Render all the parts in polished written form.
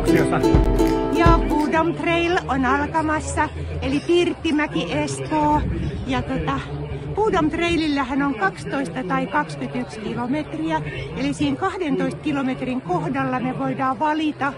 ansiota. Ja Budom Trail on alkamassa, eli Pirttimäki, Espoo. Ja Budom Trailillähän on 12 tai 21 kilometriä, eli siinä 12 kilometrin kohdalla me voidaan valita,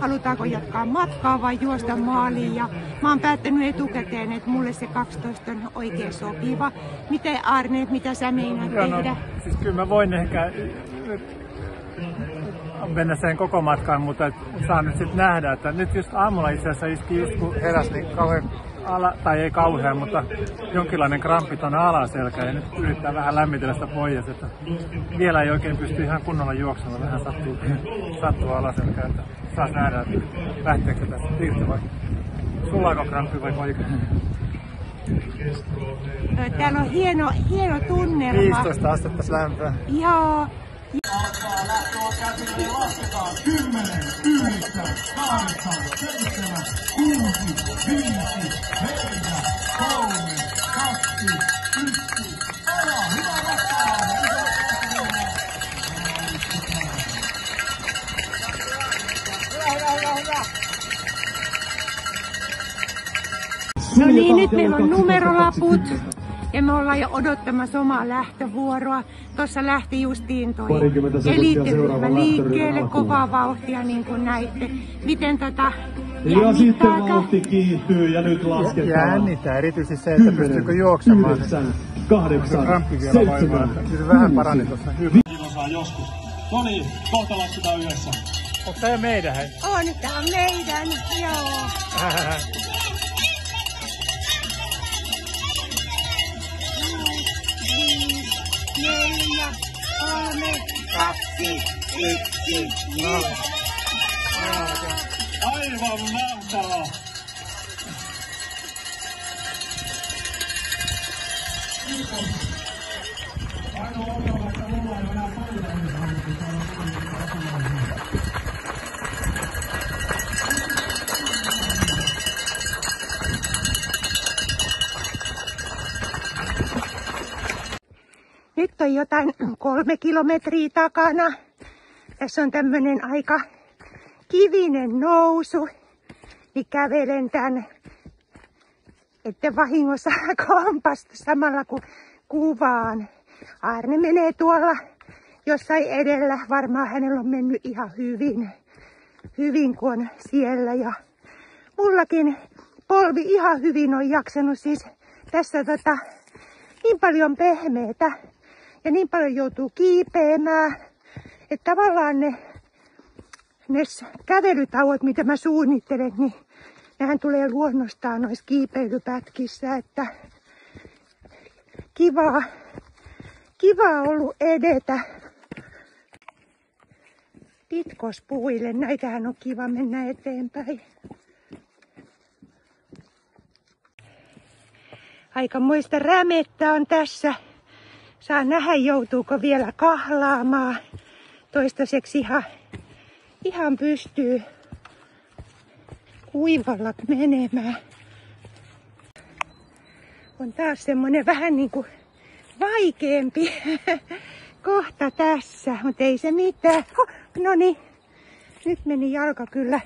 halutaanko jatkaa matkaa vai juosta maaliin. Ja mä oon päättänyt etukäteen, että mulle se 12 on oikein sopiva. Miten Arne, mitä sä meinaat tehdä? No, siis kyllä mä voin ehkä mennä sen koko matkaan, mutta saan nyt sitten nähdä, että nyt just aamulla itse asiassa iski just kun heräsi, niin kauhean tai ei kauhean, mutta jonkinlainen kramppi tuonne alaselkään ja nyt yrittää vähän lämmitellä sitä pois, että vielä ei oikein pysty ihan kunnolla juoksemaan, vähän sattuu alaselkään, että saas nähdä, että lähteekö tästä irti vai sulaako kramppi vai poika. Täällä on hieno tunnelma. 15 astetta lämpöä. Joo. Alkaa lähtöä käsille, lasketaan 10, 9, 8, 7, 6, 5, 4, 3, 2, 1. Aja, hyvä vastaan! Hyvä! No niin, nyt meillä on numerolaput. Ja me ollaan jo odottamassa omaa lähtövuoroa. Tuossa lähti justiin toi eliittiryhmä liikkeelle, kovaa vauhtia niin kuin näitte. Miten ja sitten vauhti kiihtyy ja nyt lasketaan. Jännittää erityisesti se, että pystyykö juoksemaan. 9, 8, 7. Kyllä vähän parani tuossa hyvin. Joskus. No niin, kohta lasketaan yhdessä. Onko tää meidän hei? On, tää on meidän, joo. 4, 3, 2, 1, 0. Aivan mahtavaa! Nyt on jotain 3 kilometriä takana. Tässä on tämmönen aika kivinen nousu. Niin kävelen tän, ette vahingossa kompasta samalla kun kuvaan. Arne menee tuolla jossain edellä. Varmaan hänellä on mennyt ihan hyvin kun on siellä. Ja mullakin polvi ihan hyvin on jaksanut siis tässä niin paljon pehmeetä. Ja niin paljon joutuu kiipeämään, että tavallaan ne kävelytauot, mitä mä suunnittelen, niin nehän tulee luonnostaan noissa kiipeilypätkissä, että kivaa ollut edetä. Pitkospuille, näitähän on kiva mennä eteenpäin. Aikamoista rämettä on tässä. Saa nähdä, joutuuko vielä kahlaamaan. Toistaiseksi ihan pystyy kuivalla menemään. On taas semmonen vähän niinku vaikeampi kohta tässä, mutta ei se mitään. Noniin, nyt meni jalka kyllä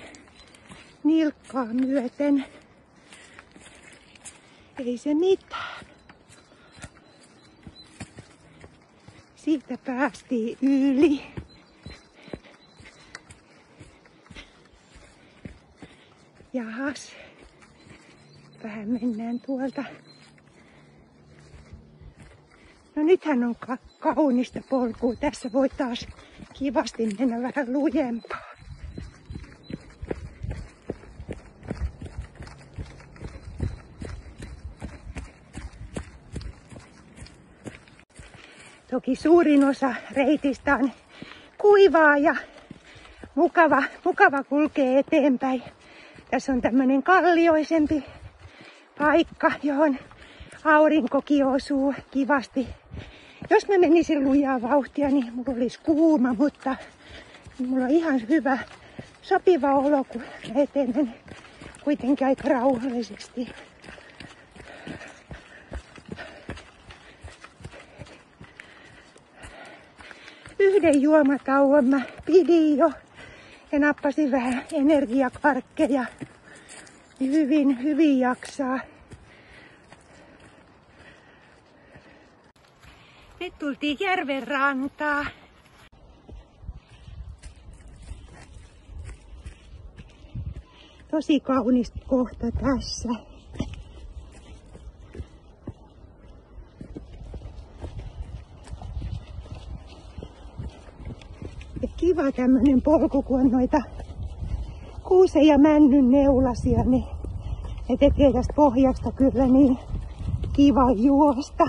nilkkaa myöten. Ei se mitään. Siitä päästiin yli. Jahas. Vähän mennään tuolta. No nythän on kaunista polkua. Tässä voi taas kivasti mennä vähän lujempaa. Toki suurin osa reitistä on kuivaa ja mukava kulkea eteenpäin. Tässä on tämmönen kallioisempi paikka, johon aurinkokin osuu kivasti. Jos mä menisin lujaa vauhtia, niin mulla olisi kuuma, mutta mulla on ihan hyvä, sopiva olo, kun etenen kuitenkin aika rauhallisesti. Yhden juomatauon mä pidin jo ja nappasin vähän energiakvarkkeja. Hyvin jaksaa. Nyt tultiin järven rantaa. Tosi kaunis kohta tässä. Ja kiva tämmönen polku, kun on noita kuusen ja männyn neulasia, niin ne tekee tästä pohjasta kyllä niin kiva juosta.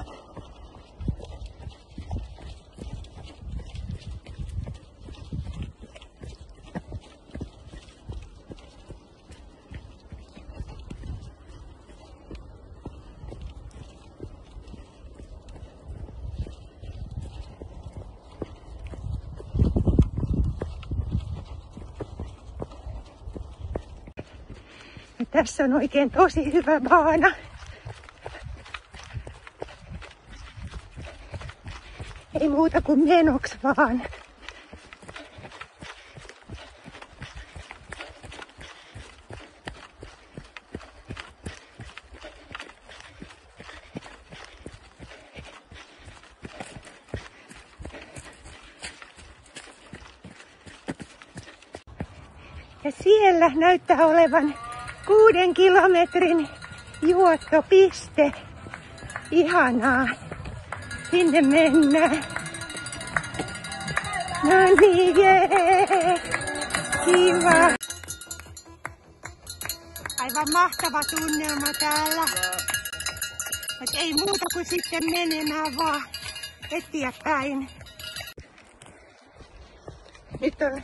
Ja tässä on oikein tosi hyvä baana. Ei muuta kuin menoks vaan. Ja siellä näyttää olevan 6 kilometrin juottopiste. Ihanaa. Sinne mennään. No niin, jee. Kiva. Aivan mahtava tunnelma täällä. Et ei muuta kuin sitten menemään vaan eteenpäin. Nyt on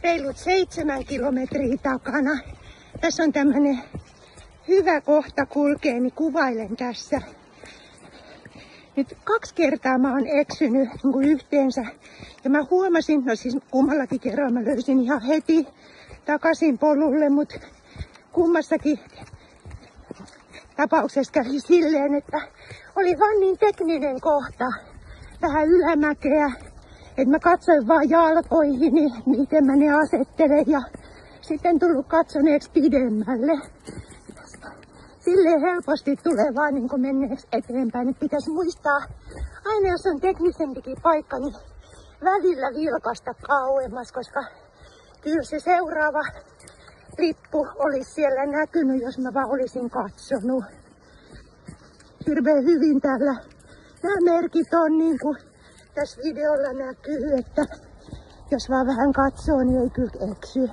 reilut 7 kilometriä takana. Tässä on tämmönen hyvä kohta kulkea, niin kuvailen tässä. Nyt 2 kertaa mä oon eksynyt niin yhteensä. Ja mä huomasin, no siis kummallakin kerralla mä löysin ihan heti takaisin polulle, mutta kummassakin tapauksessa kävi silleen, että oli vaan niin tekninen kohta, vähän ylämäkeä, että mä katsoin vaan jalkoihini, miten mä ne asettelen ja sitten tullut katsoneeksi pidemmälle. Silleen helposti tulee vaan niin menneeksi eteenpäin. Että pitäisi muistaa, aina jos on teknisempikin paikka, niin välillä vilkasta kauemmas, koska kyllä se seuraava lippu olisi siellä näkynyt, jos mä vaan olisin katsonut. Hirveän hyvin täällä nämä merkit on niin kuin tässä videolla näkyy, että jos vaan vähän katsoo, niin ei kyllä eksy.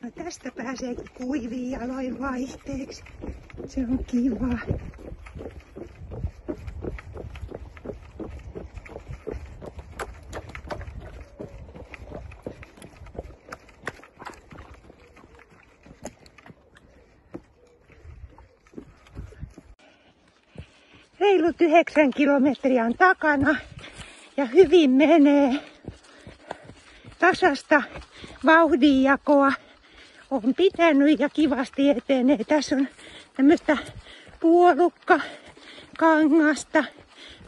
No tästä pääseekin kuiviin jaloin vaihteeksi. Se on kiva. Reilut 9 kilometriä on takana ja hyvin menee. Tasasta vauhdinjakoa on pitänyt ja kivasti etenee. Tässä on tämmöistä puolukkakangasta.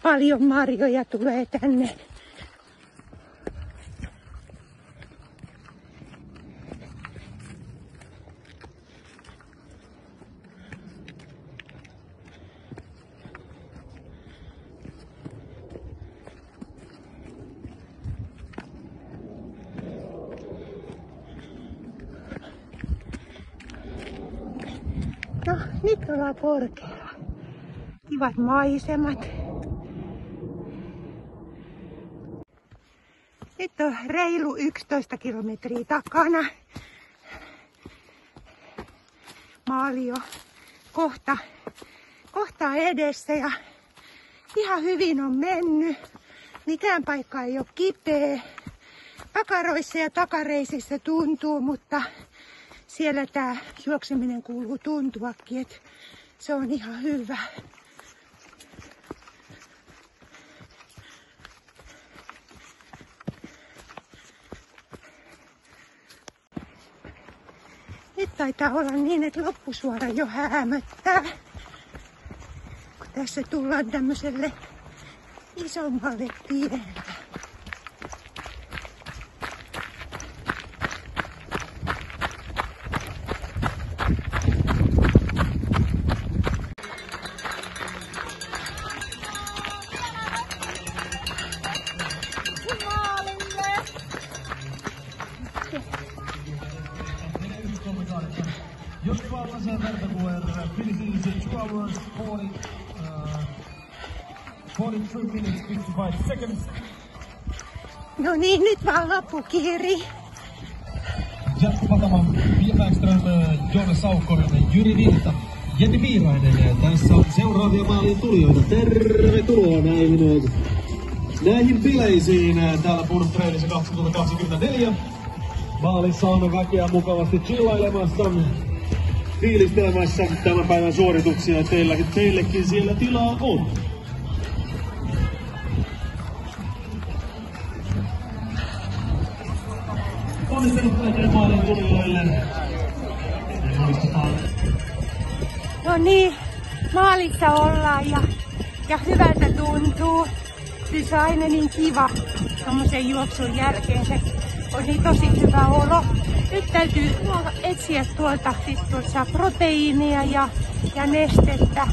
Paljon marjoja tulee tänne. No, nyt ollaan korkealla. Kivat maisemat. Nyt on reilu 11 kilometriä takana. Maali jo kohta edessä ja ihan hyvin on mennyt. Mikään paikka ei ole kipeä. Pakaroissa ja takareisissä tuntuu, mutta siellä tää juokseminen kuuluu tuntuakin, että se on ihan hyvä. Nyt taitaa olla niin, että loppusuora jo häämöttää. Kun tässä tullaan tämmöiselle isommalle tielle. hours, 43 minutes, 55 seconds. No niin, nyt vaan loppukiiri. Jatkopatama Pia Bäckström, Joona Saukkonen, Jyri Virta, Jenni Piirainen. Tässä on seuraavia maalin tulijoita. Tervetuloa näihin bileisiin täällä Purfreilissä 2024. Maalissa on väkeä mukavasti chillailemassa, fiilistelemässä tämän päivän suorituksia. Teillekin siellä tilaa on. Onnistelut kaikille maalin tulijoille. No niin, maalissa ollaan ja hyvältä tuntuu. Se on aina niin kiva tommosen juoksun jälkeen. Se on niin tosi hyvä olo. Nyt täytyy etsiä tuolta proteiinia ja nestettä.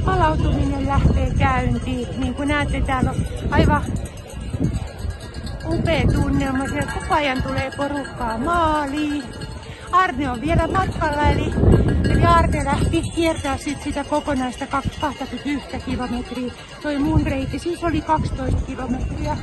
Palautuminen lähtee käyntiin. Niin kuin näette, täällä on aivan upea tunnelma. Siellä koko ajan tulee porukkaa maaliin. Arne on vielä matkalla, eli Arne lähti kiertää sitä kokonaista 21 kilometriä. Toi mun reitti siis oli 12 kilometriä.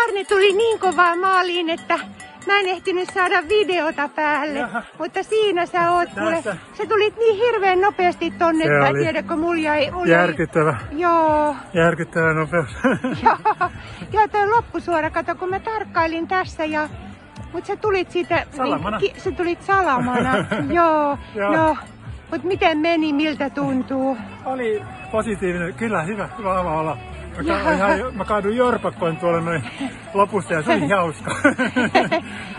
Arne tuli niin kovaa maaliin, että mä en ehtinyt saada videota päälle, mutta siinä sä oot kuule. Sä tulit niin hirveän nopeasti tonne, että mä tiedä, kun mulla jäi... Järkyttävä. Joo. Järkyttävä nopeus. Joo, toi loppusuora, kato, kun mä tarkkailin tässä mutta sä tulit siitä... Salamana. Sä tulit salamana, joo. No, mut miten meni, miltä tuntuu? Oli positiivinen, kyllä hyvä olla. Mä kaaduin jorpakkoon tuolla noin lopussa ja se oli hauska.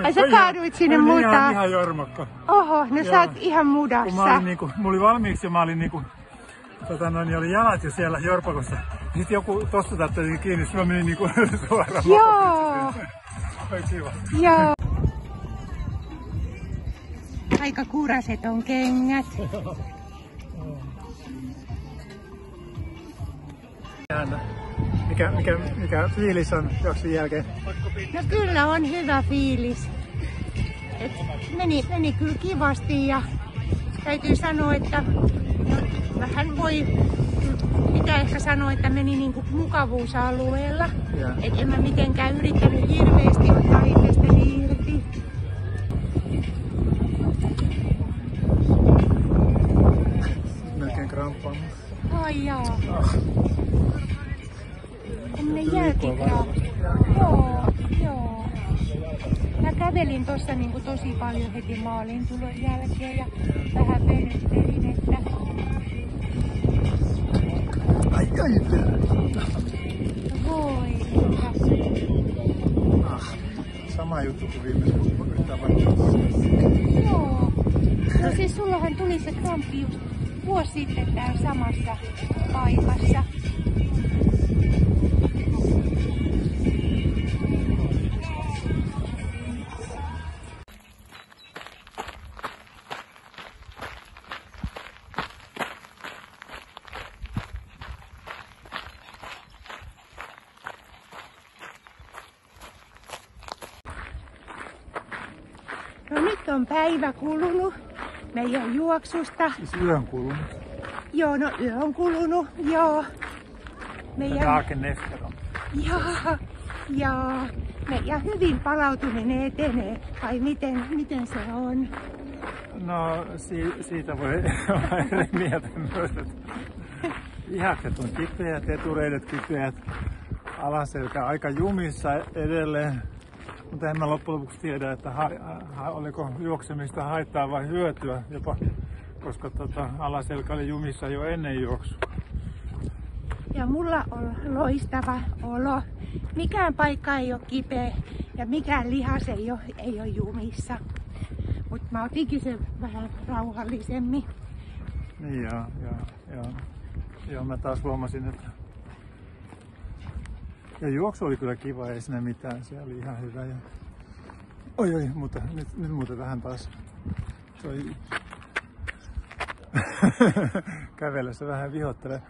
Ai sä kaaduit sinne mutaan? Ihan jormakko. Oho, no sä oot ihan mudassa. Mulla oli valmiiksi ja mä olin oli jalat jo siellä jorpakossa. Sitten joku tosta tatteli kiinni, mä menin suoraan. Joo. Oli kiva. Joo. Aika kuraset on kengät. Mikä fiilis on juoksun jälkeen? No kyllä on hyvä fiilis. Meni kyllä kivasti ja täytyy sanoa, että vähän pitää ehkä sanoa, että meni niinku mukavuusalueella. Et en mä mitenkään yrittänyt hirveästi ottaa itsestäni irti. Melkein kramppaamaan. Ai jaa. Tämmönen jälkikramppi. Joo. Mä kävelin tossa tosi paljon heti maaliin tulon jälkeen ja vähän venyttelin, että... Ai. Voi. Sama juttu kuin viimeisen Joo. No siis sullahan tuli se kramppi just vuosi sitten täällä samassa paikassa. No nyt on päivä kulunut meidän juoksusta. Siis yö on kulunut. Joo, no yö on kulunut, joo. Dagen efter. Joo. Meidän hyvin palautuminen etenee. Vai miten se on? No siitä voi olla eri mieltä myös. Ihakset on kipeät, etureidet kipeät, alaselkä aika jumissa edelleen. Mutta en mä loppujen lopuksi tiedä, että oliko juoksemista haittaa vai hyötyä. Jopa koska alaselkä oli jumissa jo ennen juoksua. Ja mulla on loistava olo. Mikään paikka ei ole kipeä ja mikään lihas ei ole jumissa. Mutta mä otinkin sen vähän rauhallisemmin. Niin joo, mä taas huomasin, että ja juoksu oli kyllä kiva, ei siinä mitään, se oli ihan hyvä. Ja oi, mutta nyt muuten vähän taas toi kävellessä vähän vihottelee.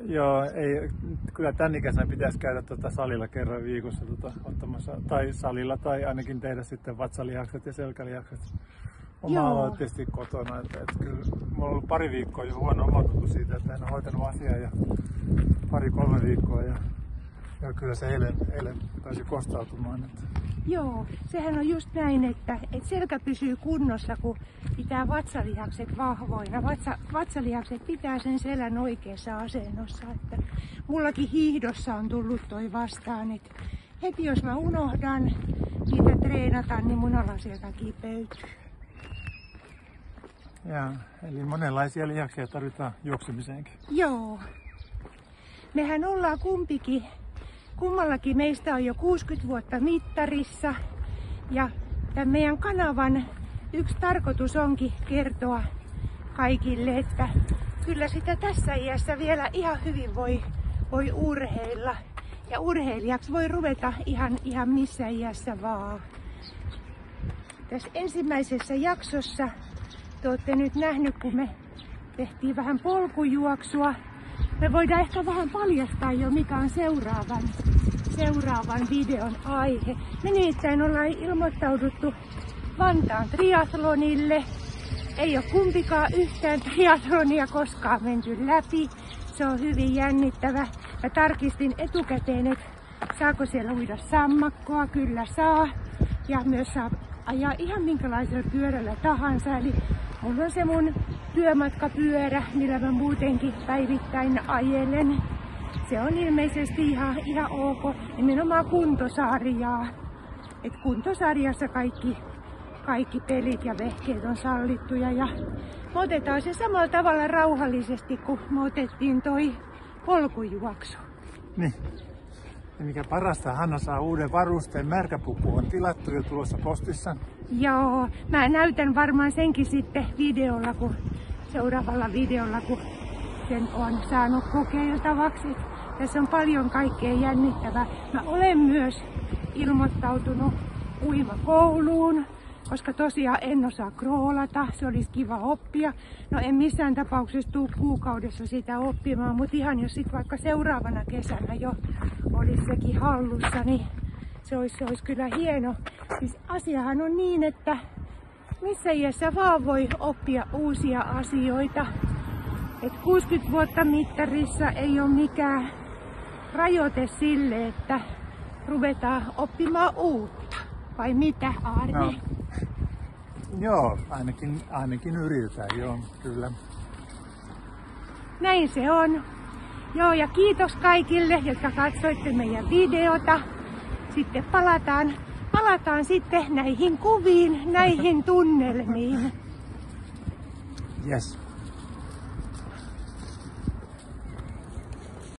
Joo, ei, kyllä tän ikäisenä pitäisi käydä salilla kerran viikossa ottamassa, tai salilla, tai ainakin tehdä sitten vatsalihakset ja selkälihakset oma-aloitteisesti kotona. Että kyllä mulla on ollut pari viikkoa jo huono omatunto siitä, että en ole hoitanut asiaa ja 2-3 viikkoa. Ja kyllä se eilen pääsi kostautumaan. Että. Joo, sehän on just näin, että selkä pysyy kunnossa, kun pitää vatsalihakset vahvoina. Vatsalihakset pitää sen selän oikeassa asennossa. Että mullakin hiihdossa on tullut toi vastaan, että heti jos mä unohdan niitä treenata, niin mun alaselkä kipeytyy. Ja, eli monenlaisia lihaksia tarvitaan juoksemiseenkin. Joo. Mehän ollaan kummallakin meistä on jo 60 vuotta mittarissa. Ja tämän meidän kanavan yksi tarkoitus onkin kertoa kaikille, että kyllä sitä tässä iässä vielä ihan hyvin voi urheilla. Ja urheilijaksi voi ruveta ihan missä iässä vaan. Tässä ensimmäisessä jaksossa te olette nyt nähnyt, kun me tehtiin vähän polkujuoksua. Me voidaan ehkä vähän paljastaa jo, mikä on seuraavan videon aihe. Me nimittäin ollaan ilmoittauduttu Vantaan triathlonille. Ei ole kumpikaan yhtään triathlonia koskaan menty läpi. Se on hyvin jännittävä. Mä tarkistin etukäteen, että saako siellä uida sammakkoa. Kyllä saa. Ja myös saa ajaa ihan minkälaisella pyörällä tahansa. Eli mulla on se mun työmatkapyörä, millä mä muutenkin päivittäin ajelen. Se on ilmeisesti ihan ok. Nimenomaan kuntosarjaa. Et kuntosarjassa kaikki pelit ja vehkeet on sallittuja. Ja me otetaan se samalla tavalla rauhallisesti, kun me otettiin toi polkujuoksu. Niin. Ja mikä parasta, Hanna saa uuden varusteen. Märkäpuku on tilattu jo tulossa postissa. Joo, mä näytän varmaan senkin sitten seuraavalla videolla, kun sen on saanut kokeiltavaksi. Tässä on paljon kaikkea jännittävää. Mä olen myös ilmoittautunut uimakouluun, koska tosiaan en osaa kroolata. Se olisi kiva oppia. No en missään tapauksessa tule kuukaudessa sitä oppimaan, mutta ihan jos sit vaikka seuraavana kesänä jo olisi sekin hallussa, niin se olisi kyllä hieno. Siis asiahan on niin, että missä iässä vaan voi oppia uusia asioita. Et 60 vuotta mittarissa ei ole mikään rajoite sille, että ruvetaan oppimaan uutta. Vai mitä, Arne? No. Joo, ainakin yritetään, joo, kyllä. Näin se on. Joo, ja kiitos kaikille, jotka katsoitte meidän videota. Sitten palataan sitten näihin kuviin, näihin tunnelmiin. Yes.